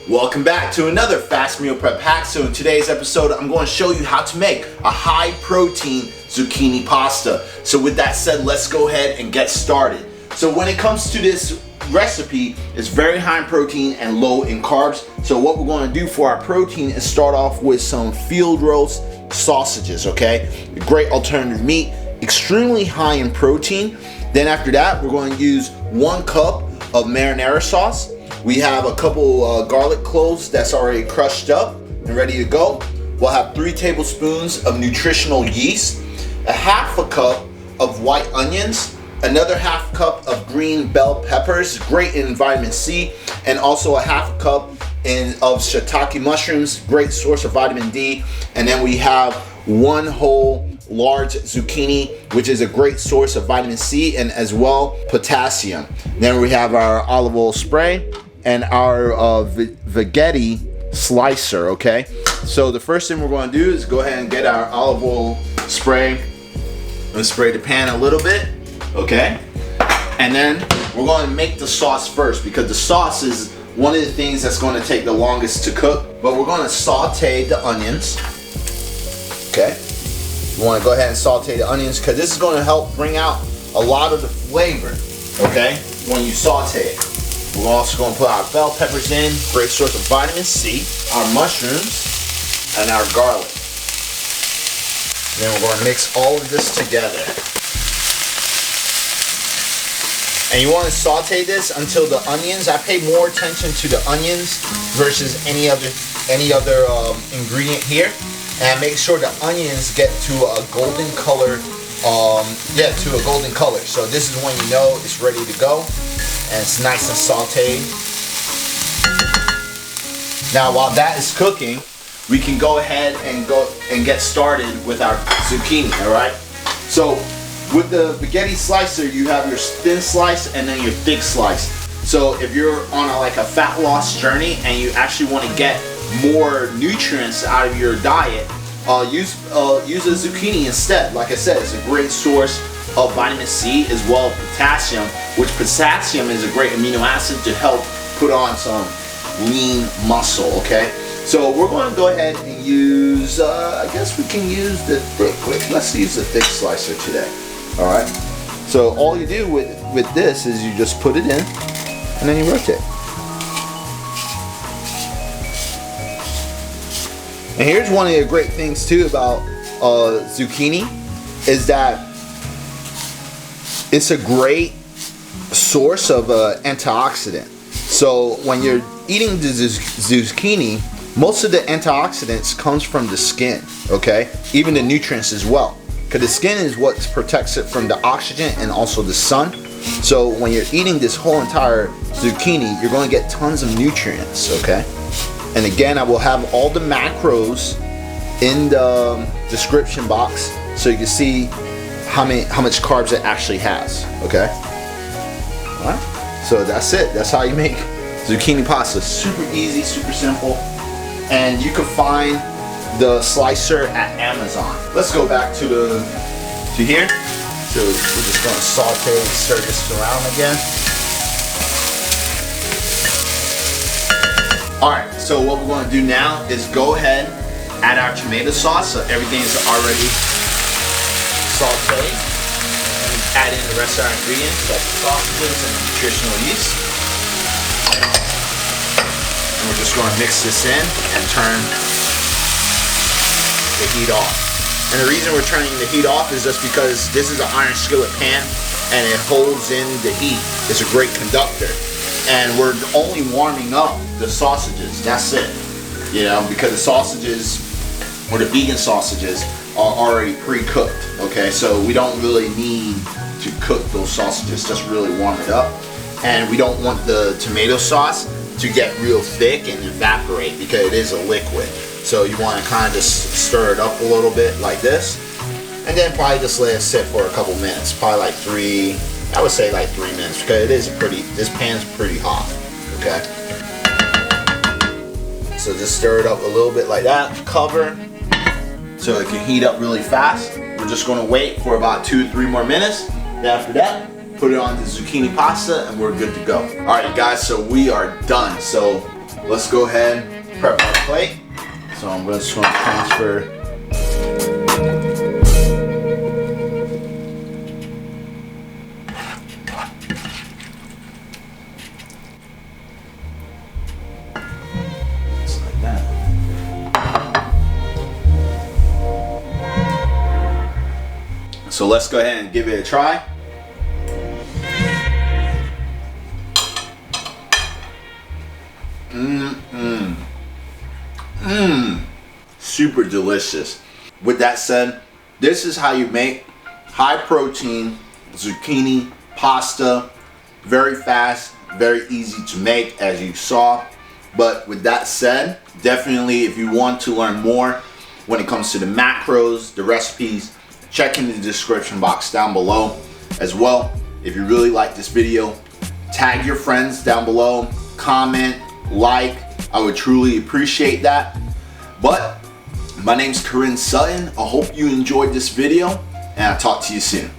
Welcome back to another fast meal prep hack. So in today's episode, I'm going to show you how to make a high protein zucchini pasta. So with that said, let's go ahead and get started. So when it comes to this recipe, it's very high in protein and low in carbs. So what we're going to do for our protein is start off with some field roast sausages, okay? Great alternative meat, extremely high in protein. Then after that, we're going to use 1 cup of marinara sauce. We have a couple garlic cloves that's already crushed up and ready to go. We'll have 3 tablespoons of nutritional yeast, a half a cup of white onions, another half cup of green bell peppers, great in vitamin C, and also a half a cup of shiitake mushrooms, great source of vitamin D. And then we have 1 whole large zucchini, which is a great source of vitamin C and as well potassium. Then we have our olive oil spray and our veggetti slicer, okay? So the first thing we're going to do is go ahead and get our olive oil spray and spray the pan a little bit, okay? And then we're going to make the sauce first because the sauce is one of the things that's going to take the longest to cook. But we're going to saute the onions, okay? You want to go ahead and saute the onions because this is going to help bring out a lot of the flavor, okay, when you saute it. We're also going to put our bell peppers in, great source of vitamin C, our mushrooms, and our garlic. Then we're going to mix all of this together. And you want to saute this until the onions, I pay more attention to the onions versus any other ingredient here. And make sure the onions get to a golden color, So this is when you know it's ready to go. And it's nice and sauteed. Now while that is cooking, we can go ahead and get started with our zucchini, all right? So with the spaghetti slicer, you have your thin slice and then your thick slice. So if you're on a fat loss journey and you actually want to get more nutrients out of your diet, use a zucchini instead. Like I said, it's a great source of vitamin C as well as potassium, which potassium is a great amino acid to help put on some lean muscle, okay? So we're going to go ahead and use, I guess we can use the thick, let's use the thick slicer today, all right? So all you do with this is you just put it in and then you rotate. And here's one of the great things too about zucchini is that it's a great source of antioxidant. So when you're eating the zucchini, most of the antioxidants comes from the skin, okay? Even the nutrients as well. Because the skin is what protects it from the oxygen and also the sun. So when you're eating this whole entire zucchini, you're going to get tons of nutrients, okay? And again, I will have all the macros in the description box so you can see how much carbs it actually has, okay? All right, so that's it. That's how you make zucchini pasta. Super easy, super simple. And you can find the slicer at Amazon. Let's go back to here. So we're just gonna stir this around again. All right, so what we're going to do now is go ahead, add our tomato sauce, so everything is already sauteed. And add in the rest of our ingredients, like the sausages and the nutritional yeast. And we're just going to mix this in and turn the heat off. And the reason we're turning the heat off is just because this is an iron skillet pan and it holds in the heat. It's a great conductor. And we're only warming up the sausages, that's it. You know, because the sausages, or the vegan sausages, are already pre-cooked, okay? So we don't really need to cook those sausages, just really warm it up. And we don't want the tomato sauce to get real thick and evaporate because it is a liquid. So you want to kind of just stir it up a little bit like this. And then probably just let it sit for a couple minutes, probably like 3 minutes because this pan's pretty hot, okay? So just stir it up a little bit like that, cover, so it can heat up really fast. We're just gonna wait for about 2-3 more minutes. Then after that, put it on the zucchini pasta and we're good to go. All right, guys, so we are done. So let's go ahead and prep our plate. So I'm just going to transfer. Just like that. So let's go ahead and give it a try. Super delicious. With that said, this is how you make high protein zucchini pasta. Very fast, very easy to make, as you saw. But with that said, definitely if you want to learn more when it comes to the macros, the recipes, check in the description box down below. As well, if you really like this video, tag your friends down below, comment, like. I would truly appreciate that. But my name's Corinne Sutton. I hope you enjoyed this video, and I'll talk to you soon.